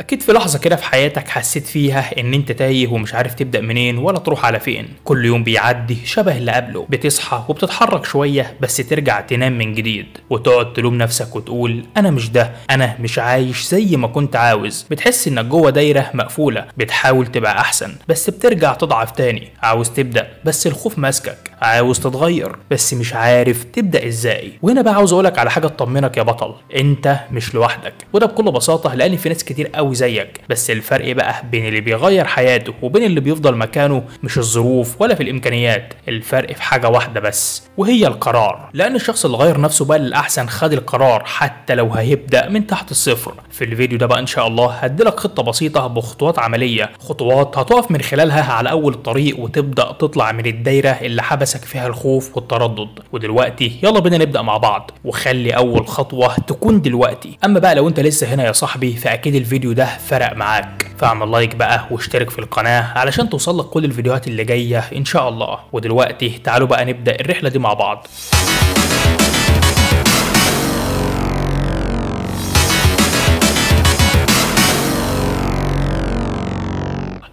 اكيد في لحظه كده في حياتك حسيت فيها ان انت تايه ومش عارف تبدا منين ولا تروح على فين. كل يوم بيعدي شبه اللي قبله، بتصحى وبتتحرك شويه بس ترجع تنام من جديد وتقعد تلوم نفسك وتقول انا مش ده، انا مش عايش زي ما كنت عاوز. بتحس انك جوه دايره مقفوله، بتحاول تبقى احسن بس بترجع تضعف تاني. عاوز تبدا بس الخوف ماسكك، عاوز تتغير بس مش عارف تبدا ازاي. وهنا بقى عاوز اقولك على حاجه تطمنك يا بطل، انت مش لوحدك. وده بكل بساطه لان في ناس كتير قوي زيك، بس الفرق بقى بين اللي بيغير حياته وبين اللي بيفضل مكانه مش الظروف ولا في الامكانيات، الفرق في حاجه واحده بس وهي القرار. لان الشخص اللي غير نفسه بقى للاحسن خد القرار حتى لو هيبدا من تحت الصفر. في الفيديو ده بقى ان شاء الله هديلك خطه بسيطه بخطوات عمليه، خطوات هتقف من خلالها على اول الطريق وتبدا تطلع من الدايره اللي حبسك فيها الخوف والتردد. ودلوقتي يلا بينا نبدا مع بعض، وخلي اول خطوه تكون دلوقتي. اما بقى لو انت لسه هنا يا صاحبي فاكيد الفيديو ده فرق معاك، فاعمل لايك بقى واشترك في القناه علشان توصلك كل الفيديوهات اللي جايه ان شاء الله. ودلوقتي تعالوا بقى نبدا الرحله دي مع بعض.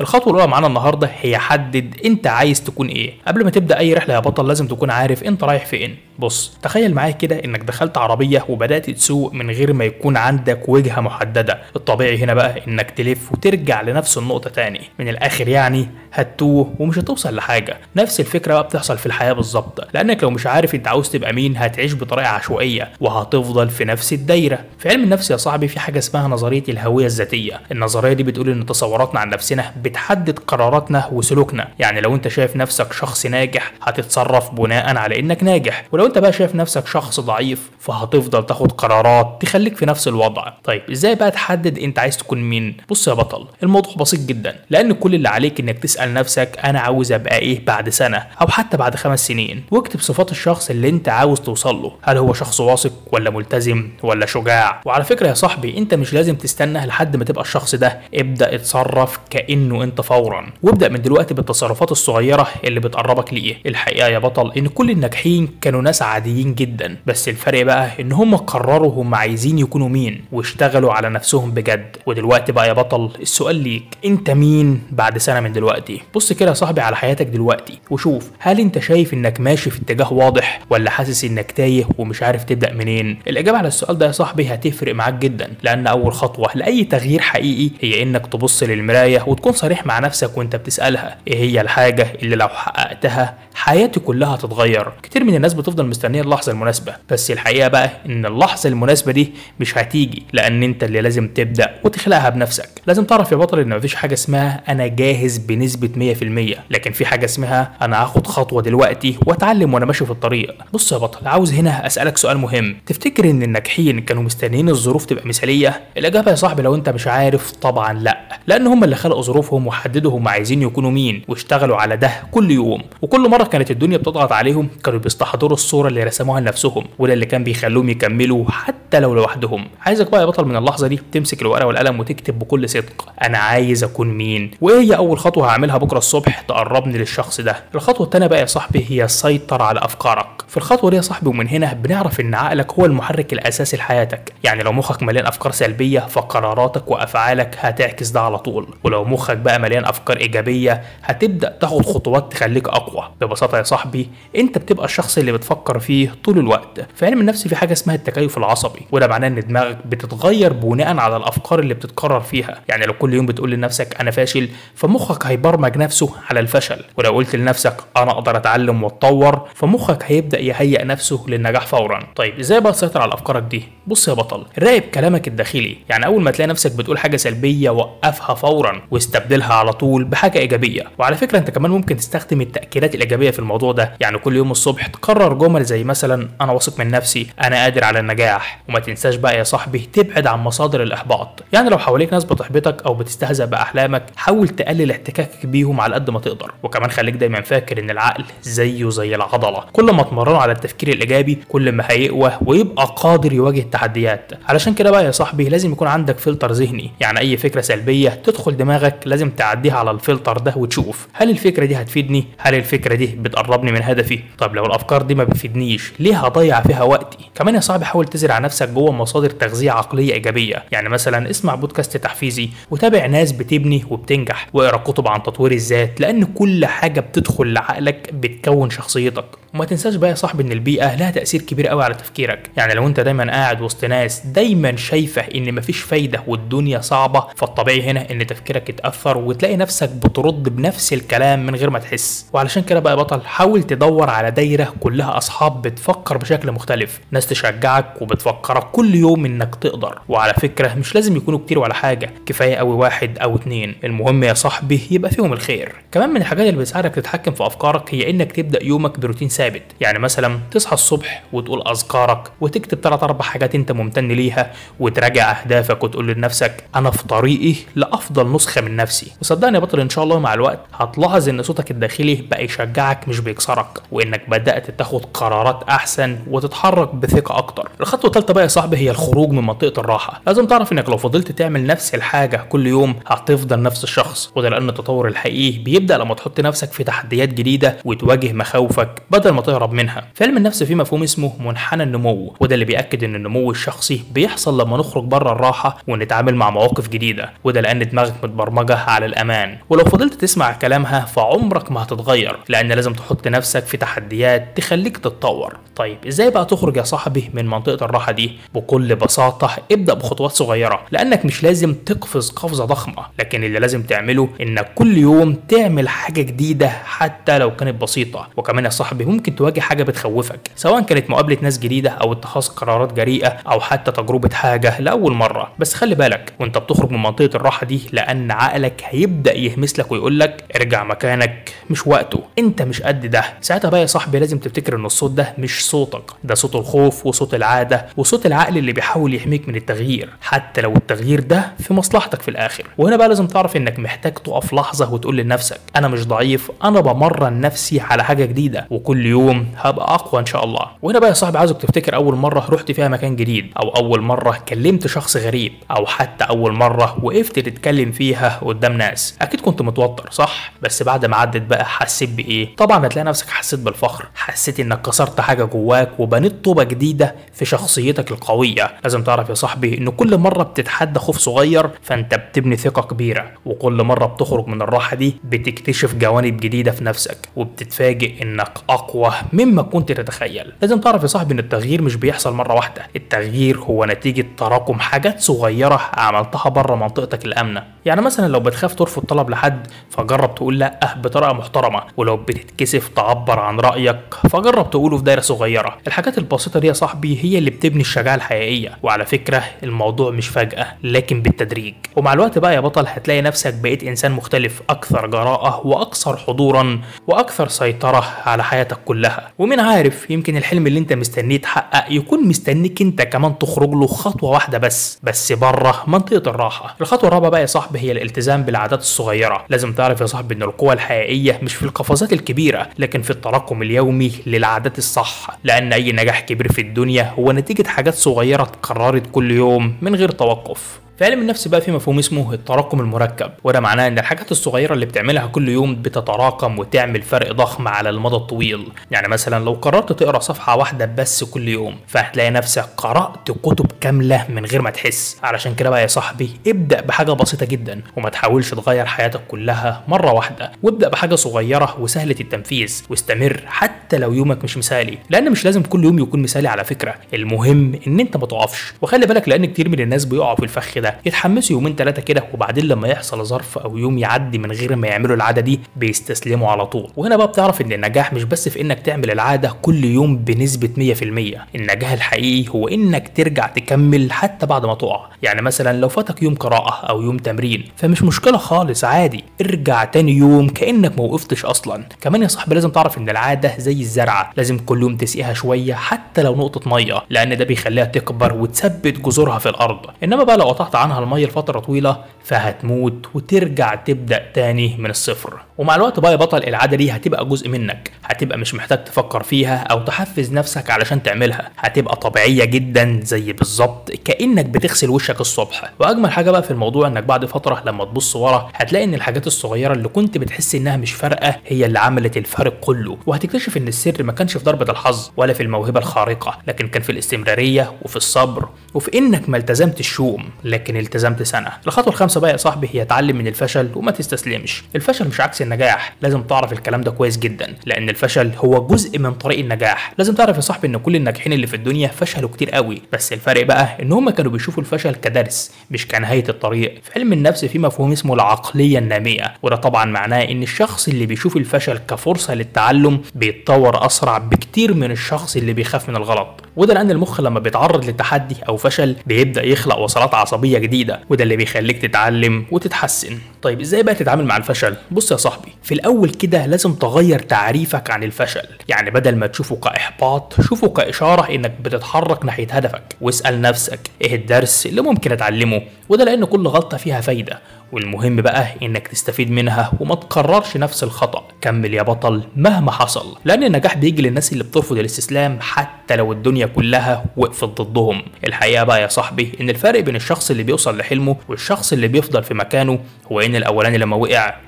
الخطوة الأولى معانا النهاردة هي حدد أنت عايز تكون إيه. قبل ما تبدأ أي رحلة يا بطل لازم تكون عارف أنت رايح فين. بص تخيل معايا كده إنك دخلت عربية وبدأت تسوق من غير ما يكون عندك وجهة محددة. الطبيعي هنا بقى إنك تلف وترجع لنفس النقطة تاني. من الآخر يعني هتوه ومش هتوصل لحاجة. نفس الفكرة بقى بتحصل في الحياة بالظبط، لأنك لو مش عارف أنت عاوز تبقى مين هتعيش بطريقة عشوائية وهتفضل في نفس الدايرة. في علم النفس يا صاحبي في حاجة اسمها نظرية الهوية الذاتية. النظرية دي بتقول إن تصوراتنا عن نفسنا بتحدد قراراتنا وسلوكنا. يعني لو انت شايف نفسك شخص ناجح هتتصرف بناء على انك ناجح، ولو انت بقى شايف نفسك شخص ضعيف فهتفضل تاخد قرارات تخليك في نفس الوضع. طيب ازاي بقى تحدد انت عايز تكون مين؟ بص يا بطل الموضوع بسيط جدا، لان كل اللي عليك انك تسأل نفسك انا عاوز ابقى ايه بعد سنة او حتى بعد 5 سنين، واكتب صفات الشخص اللي انت عاوز توصل له. هل هو شخص واثق ولا ملتزم ولا شجاع؟ وعلى فكرة يا صاحبي انت مش لازم تستنى لحد ما تبقى الشخص ده، ابدأ اتصرف كأنه انت فورا، وابدأ من دلوقتي بالتصرفات الصغيرة اللي بتقربك ليه. الحقيقة يا بطل ان كل الناجحين كانوا ناس عاديين جدا، بس الفرق بقى ان هم قرروا هم عايزين يكونوا مين واشتغلوا على نفسهم بجد. ودلوقتي بقى يا بطل السؤال ليك، انت مين بعد سنة من دلوقتي؟ بص كده يا صاحبي على حياتك دلوقتي وشوف هل انت شايف انك ماشي في اتجاه واضح ولا حاسس انك تايه ومش عارف تبدأ منين؟ الإجابة على السؤال ده يا صاحبي هتفرق معاك جدا، لأن أول خطوة لأي تغيير حقيقي هي انك تبص للمراية وتكون صريح مع نفسك وانت بتسألها ايه هي الحاجة اللي لو حققتها حياتي كلها هتتغير. كتير من الناس بتفضل مستنيه اللحظة المناسبة، بس الحقيقة بقى ان اللحظة المناسبة دي مش هتيجي، لان انت اللي لازم تبدأ وتخلقها بنفسك. لازم تعرف يا بطل ان مفيش حاجة اسمها انا جاهز بنسبة 100%، لكن في حاجة اسمها انا هاخد خطوة دلوقتي واتعلم وانا ماشي في الطريق. بص يا بطل عاوز هنا اسألك سؤال مهم، تفتكر ان الناجحين كانوا مستنيين الظروف تبقى مثالية؟ الإجابة يا صاحبي لو انت مش عارف طبعا لا، لان هم اللي خلقوا ظروفهم وحددوا هم عايزين يكونوا مين واشتغلوا على ده كل يوم. وكل مرة كانت الدنيا بتضغط عليهم كانوا بيستحضروا الصورة اللي رسموها لنفسهم، وده اللي كان بيخلوهم يكملوا حتى لو لوحدهم. عايزك بقى يا بطل من اللحظة دي تمسك الورقة والقلم وتكتب بكل صدق انا عايز اكون مين، وايه هي اول خطوة هعملها بكرة الصبح تقربني للشخص ده. الخطوة التانية بقى يا صاحبي هي السيطرة على افكارك. في الخطوة دي يا صاحبي ومن هنا بنعرف ان عقلك هو المحرك الاساسي لحياتك. يعني لو مخك مليان افكار سلبية فقراراتك وافعالك هتعكس ده على طول، ولو مخك بقى مليان افكار ايجابية هتبدأ تاخد خطوات تخليك اقوى. ببساطة يا صاحبي انت بتبقى الشخص اللي بتفكر فيه طول الوقت. في علم النفس في حاجة اسمها التكيف العصبي، وده معناه ان دماغك بتتغير بناء على الافكار اللي بتتكرر فيها. يعني لو كل يوم بتقول لنفسك انا فاشل فمخك هيبرمج نفسه على الفشل، ولو قلت لنفسك انا اقدر اتعلم واتطور فمخك هيبدأ يهيئ نفسه للنجاح فورا. طيب ازاي بقى تسيطر على افكارك دي؟ بص يا بطل راقب كلامك الداخلي. يعني اول ما تلاقي نفسك بتقول حاجة سلبية وقفها فورا واستبدلها على طول بحاجة ايجابية. وعلى فكرة انت كمان ممكن تستخدم التأكيدات الايجابية في الموضوع ده. يعني كل يوم الصبح تكرر جمل زي مثلا انا واثق من نفسي، انا قادر على النجاح. وما تنساش بقى يا صاحبي تبعد عن مصادر الاحباط. يعني لو حواليك ناس بتحبطك او بتستهزأ باحلامك حاول تقلل احتكاكك بيهم على قد ما تقدر. وكمان خليك دايما فاكر ان العقل زيه زي العضلة، كل ما تمرنه على التفكير الايجابي كل ما هيقوى ويبقى قادر يواجه التحديات. علشان كده بقى يا صاحبي لازم يكون عندك فلتر ذهني. يعني اي فكرة سلبية تدخل دماغك لازم تعديها على الفلتر ده وتشوف هل الفكرة دي هتفيدني، هل الفكرة دي بتقربني من هدفي. طب لو الافكار دي ما بتفيدنيش ليه هضيع فيها وقتي؟ كمان يا صاحبي حاول تزرع نفسك نفسك جوه مصادر تغذيه عقليه ايجابيه. يعني مثلا اسمع بودكاست تحفيزي، وتابع ناس بتبني وبتنجح، واقرا كتب عن تطوير الذات، لان كل حاجه بتدخل لعقلك بتكون شخصيتك. وما تنساش بقى يا صاحبي ان البيئه لها تاثير كبير قوي على تفكيرك. يعني لو انت دايما قاعد وسط ناس دايما شايفه ان مفيش فايده والدنيا صعبه، فالطبيعي هنا ان تفكيرك يتاثر وتلاقي نفسك بترد بنفس الكلام من غير ما تحس. وعلشان كده بقى يا بطل، حاول تدور على دايره كلها اصحاب بتفكر بشكل مختلف، ناس تشجعك وبتفكرك كل يوم انك تقدر. وعلى فكره مش لازم يكونوا كتير ولا حاجه، كفايه قوي واحد او اتنين، المهم يا صاحبي يبقى فيهم الخير. كمان من الحاجات اللي بتساعدك تتحكم في افكارك هي انك تبدا يومك بروتين ثابت. يعني مثلا تصحى الصبح وتقول اذكارك، وتكتب 3-4 حاجات انت ممتن ليها، وتراجع اهدافك وتقول لنفسك انا في طريقي لافضل نسخه من نفسي. وصدقني يا بطل ان شاء الله مع الوقت هتلاحظ ان صوتك الداخلي بقى يشجعك مش بيكسرك، وانك بدات تاخد قرارات احسن وتتحرك بثقه اكتر. الخطوه الثالثه بقى يا صاحبي هي الخروج من منطقه الراحه. لازم تعرف انك لو فضلت تعمل نفس الحاجه كل يوم هتفضل نفس الشخص، وده لان التطور الحقيقي بيبدا لما تحط نفسك في تحديات جديده وتواجه مخاوفك بدل ما تهرب منها. في علم النفس في مفهوم اسمه منحنى النمو، وده اللي بياكد ان النمو الشخصي بيحصل لما نخرج بره الراحه ونتعامل مع مواقف جديده، وده لان دماغك متبرمجه على الامان. ولو فضلت تسمع كلامها فعمرك ما هتتغير، لان لازم تحط نفسك في تحديات تخليك تتطور. طيب ازاي بقى تخرج يا صاحبي من منطقه الراحه دي؟ بكل بساطه ابدا بخطوات صغيره، لانك مش لازم تقفز قفزه ضخمه، لكن اللي لازم تعمله انك كل يوم تعمل حاجه جديده حتى لو كانت بسيطه. وكمان يا صاحبي ممكن تواجه حاجه بتخوفك، سواء كانت مقابله ناس جديده او اتخاذ قرارات جريئه او حتى تجربه حاجه لاول مره. بس خلي بالك وانت بتخرج من منطقه الراحه دي، لان عقلك هيبدا يهمس لك ويقول لك ارجع مكانك، مش وقته، انت مش قد ده. ساعتها بقى يا صاحبي لازم تفتكر ان الصوت ده مش صوتك، ده صوت الخوف وصوت العاده وصوت العقل اللي بيحاول يحميك من التغيير، حتى لو التغيير ده في مصلحتك في الاخر. وهنا بقى لازم تعرف انك محتاج تقف لحظه وتقول لنفسك انا مش ضعيف، انا بمرن نفسي على حاجه جديده، وكل يوم هبقى اقوى ان شاء الله. وهنا بقى يا صاحبي عايزك تفتكر اول مره رحت فيها مكان جديد، او اول مره كلمت شخص غريب، او حتى اول مره وقفت تتكلم فيها قدام ناس. اكيد كنت متوتر صح؟ بس بعد ما عدت بقى حسيت بايه؟ طبعا هتلاقي نفسك حسيت بالفخر، حسيت انك كسرت حاجه جواك وبنيت طوبه جديده في شخصيتك القويه. لازم تعرف يا صاحبي ان كل مره بتتحدى خوف صغير فانت بتبني ثقه كبيره، وكل مره بتخرج من الراحه دي بتكتشف جوانب جديده في نفسك، وبتتفاجئ انك اقوى مما كنت تتخيل. لازم تعرف يا صاحبي ان التغيير مش بيحصل مره واحده، التغيير هو نتيجه تراكم حاجات صغيره عملتها بره منطقتك الامنه. يعني مثلا لو بتخاف ترفض طلب لحد فجرب تقول لا بطريقه محترمه، ولو بتتكسف تعبر عن رايك فجرب تقوله في دايره صغيره. الحاجات البسيطه دي يا صاحبي هي اللي بتبني الشجاعه الحقيقيه. وعلى فكره الموضوع مش فجاه لكن بالتدريج، ومع الوقت بقى يا بطل هتلاقي نفسك بقيت انسان مختلف، اكثر جراءه واكثر حضورا واكثر سيطره على حياتك كلها. ومين عارف يمكن الحلم اللي انت مستنيه يتحقق يكون مستنيك انت كمان تخرج له خطوه واحده بس بره منطقه الراحه. الخطوه الرابعه بقى يا صاحبي هي الالتزام بالعادات الصغيره. لازم تعرف يا صاحبي ان القوه الحقيقيه مش في القفزات الكبيره لكن في التراكم اليومي للعادات الصح، لان اي نجاح كبير في الدنيا هو نتيجه حاجات صغيره اتكررت كل يوم من غير توقف. في علم النفس بقى في مفهوم اسمه التراكم المركب، وده معناه ان الحاجات الصغيره اللي بتعملها كل يوم بتتراكم وتعمل فرق ضخم على المدى الطويل. يعني مثلا لو قررت تقرا صفحه واحده بس كل يوم فهتلاقي نفسك قرات كتب كامله من غير ما تحس. علشان كده بقى يا صاحبي ابدا بحاجه بسيطه جدا، وما تحاولش تغير حياتك كلها مره واحده، وابدا بحاجه صغيره وسهله التنفيذ، واستمر حتى لو يومك مش مثالي، لان مش لازم كل يوم يكون مثالي على فكره، المهم ان انت ما تقفش. وخلي بالك لان كتير من الناس بيقعوا في الفخ ده، يتحمسوا يومين 3 كده وبعدين لما يحصل ظرف او يوم يعدي من غير ما يعملوا العاده دي بيستسلموا على طول. وهنا بقى بتعرف ان النجاح مش بس في انك تعمل العاده كل يوم بنسبه 100%، النجاح الحقيقي هو انك ترجع تكمل حتى بعد ما تقع. يعني مثلا لو فاتك يوم قراءه او يوم تمرين فمش مشكله خالص، عادي ارجع تاني يوم كانك ما وقفتش اصلا. كمان يا صاحبي لازم تعرف ان العاده زي الزرعه، لازم كل يوم تسقيها شويه حتى لو نقطه ميه، لان ده بيخليها تكبر وتثبت جذورها في الارض. انما بقى لو قطعت انقطع عنها الميه لفتره طويله فهتموت وترجع تبدا تاني من الصفر. ومع الوقت بقى يا بطل العاده دي هتبقى جزء منك، هتبقى مش محتاج تفكر فيها او تحفز نفسك علشان تعملها، هتبقى طبيعيه جدا زي بالظبط كانك بتغسل وشك الصبح. واجمل حاجه بقى في الموضوع انك بعد فتره لما تبص ورا هتلاقي ان الحاجات الصغيره اللي كنت بتحس انها مش فارقه هي اللي عملت الفرق كله، وهتكتشف ان السر ما كانش في ضربه الحظ ولا في الموهبه الخارقه، لكن كان في الاستمراريه وفي الصبر وفي انك ما التزمتش يوم لكن التزمت سنه. الخطوه الخامسه بقى يا صاحبي هي اتعلم من الفشل وما تستسلمش. الفشل مش عكس النجاح، لازم تعرف الكلام ده كويس جدا، لان الفشل هو جزء من طريق النجاح. لازم تعرف يا صاحبي ان كل الناجحين اللي في الدنيا فشلوا كتير قوي، بس الفرق بقى ان هم كانوا بيشوفوا الفشل كدرس مش كنهايه الطريق. في علم النفس في مفهوم اسمه العقليه الناميه، وده طبعا معناه ان الشخص اللي بيشوف الفشل كفرصه للتعلم بيتطور اسرع بكتير من الشخص اللي بيخاف من الغلط. وده لان المخ لما بيتعرض لتحدي او فشل بيبدا يخلق وصلات عصبيه جديده، وده اللي بيخليك تتعلم وتتحسن. طيب ازاي بقى تتعامل مع الفشل؟ بص يا صاحبي، في الاول كده لازم تغير تعريفك عن الفشل، يعني بدل ما تشوفه كاحباط شوفه كاشاره انك بتتحرك ناحيه هدفك، واسال نفسك ايه الدرس اللي ممكن اتعلمه، وده لان كل غلطه فيها فايده، والمهم بقى انك تستفيد منها وما تكررش نفس الخطأ. كمل يا بطل مهما حصل، لان النجاح بيجي للناس اللي بترفض الاستسلام حتى لو الدنيا كلها وقفت ضدهم. الحقيقه بقى يا صاحبي ان الفرق بين الشخص اللي بيوصل لحلمه والشخص اللي بيفضل في مكانه هو ان الاولاني لما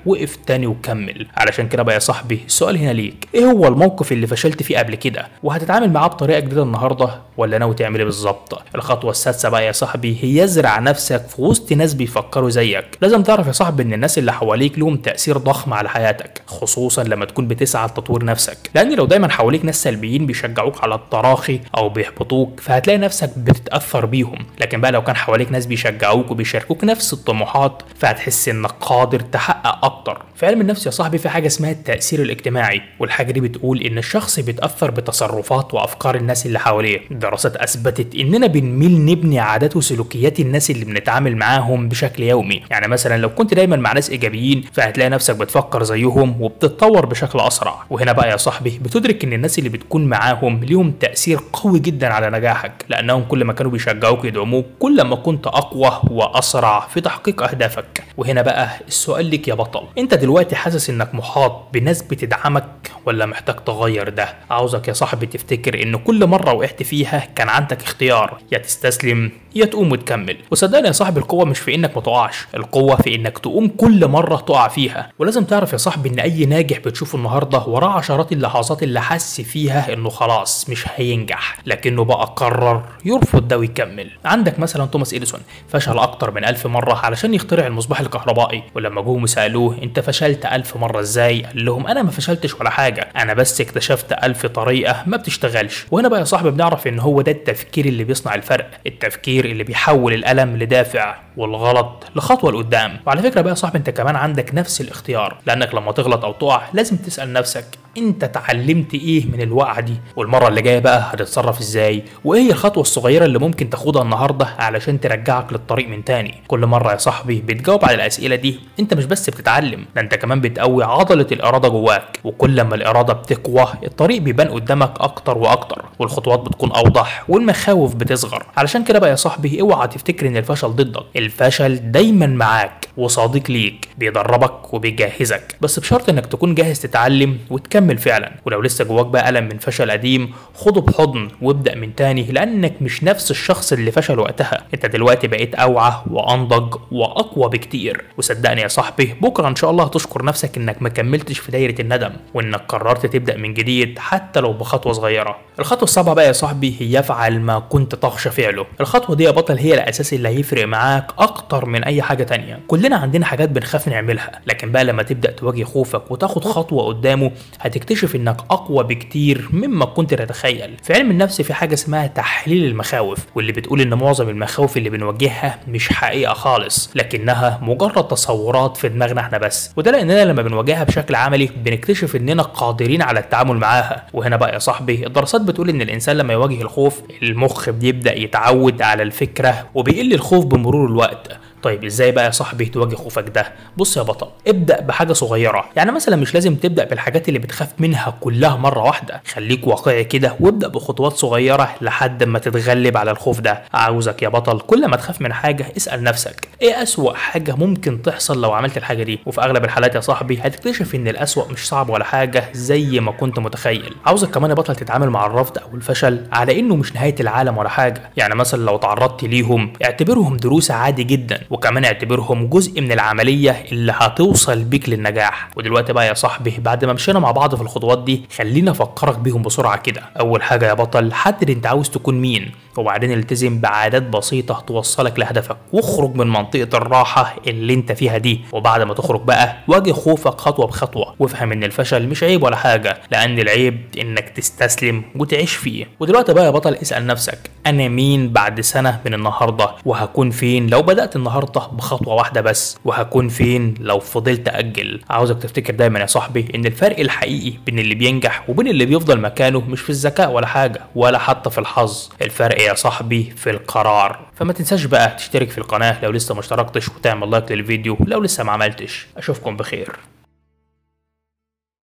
وقف تاني وكمل. علشان كده بقى يا صاحبي السؤال هنا ليك، ايه هو الموقف اللي فشلت فيه قبل كده وهتتعامل معاه بطريقه جديده النهارده، ولا ناوي تعمل ايه بالظبط؟ الخطوه السادسه بقى يا صاحبي هي ازرع نفسك في وسط ناس بيفكروا زيك. لازم تعرف يا صاحبي ان الناس اللي حواليك لهم تاثير ضخم على حياتك، خصوصا لما تكون بتسعى لتطوير نفسك، لان لو دايما حواليك ناس سلبيين بيشجعوك على التراخي او بيحبطوك فهتلاقي نفسك بتتاثر بيهم، لكن بقى لو كان حواليك ناس بيشجعوك وبيشاركوك نفس الطموحات فهتحس انك قادر تحقق اكتر. في علم النفس يا صاحبي في حاجه اسمها التاثير الاجتماعي، والحاجه دي بتقول ان الشخص بيتاثر بتصرفات وافكار الناس اللي حواليه. دراسات اثبتت اننا بنميل نبني عادات وسلوكيات الناس اللي بنتعامل معاهم بشكل يومي، يعني مثلا لو كنت دايما مع ناس ايجابيين فهتلاقي نفسك بتفكر زيهم وبتتطور بشكل اسرع. وهنا بقى يا صاحبي بتدرك ان الناس اللي بتكون معاهم ليهم تاثير قوي جدا على نجاحك، لانهم كل ما كانوا بيشجعوك ويدعموك كل ما كنت اقوى واسرع في تحقيق اهدافك. وهنا بقى السؤال ليك يا بطل، انت دلوقتي حاسس انك محاط بناس بتدعمك ولا محتاج تغير ده؟ عاوزك يا صاحبي تفتكر ان كل مره وقعت فيها كان عندك اختيار، يا تستسلم يا تقوم وتكمل. وصدقني يا صاحبي القوه مش في انك ما تقعش، القوه في انك تقوم كل مره تقع فيها. ولازم تعرف يا صاحبي ان اي ناجح بتشوفه النهارده وراه عشرات اللحظات اللي حس فيها انه خلاص مش هينجح، لكنه بقى قرر يرفض ده ويكمل. عندك مثلا توماس اديسون فشل اكتر من 1000 مره علشان يخترع المصباح الكهربائي، ولما جم سالوه انت فشلت 1000 مره ازاي؟ قال لهم انا ما فشلتش ولا حاجه، انا بس اكتشفت 1000 طريقه ما بتشتغلش. وهنا بقى يا صاحبي بنعرف ان هو ده التفكير اللي بيصنع الفرق، التفكير اللي بيحول الالم لدافع والغلط لخطوه لقدام. وعلى فكره بقى يا صاحبي انت كمان عندك نفس الاختيار، لانك لما تغلط او تقع لازم تسال نفسك انت اتعلمت ايه من الوقعه دي، والمره اللي جايه بقى هتتصرف ازاي، وايه هي الخطوه الصغيره اللي ممكن تاخدها النهارده علشان ترجعك للطريق من تاني. كل مره يا صاحبي بتجاوب على الاسئله دي انت مش بس بتتعلم، ده انت كمان بتقوي عضله الاراده جواك، وكل ما الاراده بتقوى الطريق بيبان قدامك اكتر واكتر، والخطوات بتكون اوضح والمخاوف بتصغر. علشان كده بقى يا صاحبي اوعى تفتكر ان الفشل ضدك، الفشل دايما معاك وصديق ليك بيدربك وبيجهزك، بس بشرط انك تكون جاهز تتعلم وتكمل فعلا. ولو لسه جواك بقى ألم من فشل قديم خده بحضن وابدأ من تاني، لانك مش نفس الشخص اللي فشل وقتها، انت دلوقتي بقيت اوعى وانضج واقوى بكتير. وصدقني يا صاحبي بكره ان شاء الله هتشكر نفسك انك ما كملتش في دايره الندم، وانك قررت تبدا من جديد حتى لو بخطوه صغيره. الخطوه السابعه بقى يا صاحبي هي افعل ما كنت تخشى فعله. الخطوه دي يا بطل هي الاساس اللي هيفرق معاك اكتر من اي حاجه تانية. كلنا عندنا حاجات بنخاف نعملها، لكن بقى لما تبدا تواجه خوفك وتاخد خطوه قدامه هتكتشف انك اقوى بكتير مما كنت تتخيل. في علم النفس في حاجه اسمها تحليل المخاوف، واللي بتقول ان معظم المخاوف اللي بنواجهها مش حقيقه خالص، لكنها مجرد تصورات في دماغنا احنا بس، وده لاننا لما بنواجهها بشكل عملي بنكتشف اننا قادرين على التعامل معاها. وهنا بقى يا صاحبي الدراسات بتقول ان الانسان لما يواجه الخوف المخ بيبدا يتعود على الفكره وبيقل الخوف بمرور الوقت. طيب ازاي بقى يا صاحبي تواجه خوفك ده؟ بص يا بطل، ابدأ بحاجة صغيرة، يعني مثلا مش لازم تبدأ بالحاجات اللي بتخاف منها كلها مرة واحدة، خليك واقعي كده وابدأ بخطوات صغيرة لحد ما تتغلب على الخوف ده. عاوزك يا بطل كل ما تخاف من حاجة اسأل نفسك ايه أسوأ حاجة ممكن تحصل لو عملت الحاجة دي، وفي أغلب الحالات يا صاحبي هتكتشف ان الأسوأ مش صعب ولا حاجة زي ما كنت متخيل. عاوزك كمان يا بطل تتعامل مع الرفض او الفشل على انه مش نهاية العالم ولا حاجة، يعني مثلا لو تعرضت ليهم اعتبرهم دروس عادي جدا، وكمان اعتبرهم جزء من العملية اللي هتوصل بيك للنجاح. ودلوقتي بقى يا صاحبي بعد ما مشينا مع بعض في الخطوات دي خلينا افكرك بيهم بسرعة كده. اول حاجة يا بطل حدد انت عاوز تكون مين، وبعدين التزم بعادات بسيطة توصلك لهدفك، واخرج من منطقة الراحة اللي انت فيها دي. وبعد ما تخرج بقى واجه خوفك خطوة بخطوة، وافهم ان الفشل مش عيب ولا حاجة، لان العيب انك تستسلم وتعيش فيه. ودلوقتي بقى يا بطل اسأل نفسك انا مين بعد سنة من النهاردة، وهكون فين لو بدأت النهاردة بخطوة واحدة بس، وهكون فين لو فضلت أجل. عاوزك تفتكر دايما يا صاحبي ان الفرق الحقيقي بين اللي بينجح وبين اللي بيفضل مكانه مش في الذكاء ولا حاجة، ولا حتى في الحظ، الفرق يا صاحبي في القرار. فما تنساش بقى تشترك في القناة لو لسه ما اشتركتش، وتعمل لايك للفيديو لو لسه ما عملتش. اشوفكم بخير.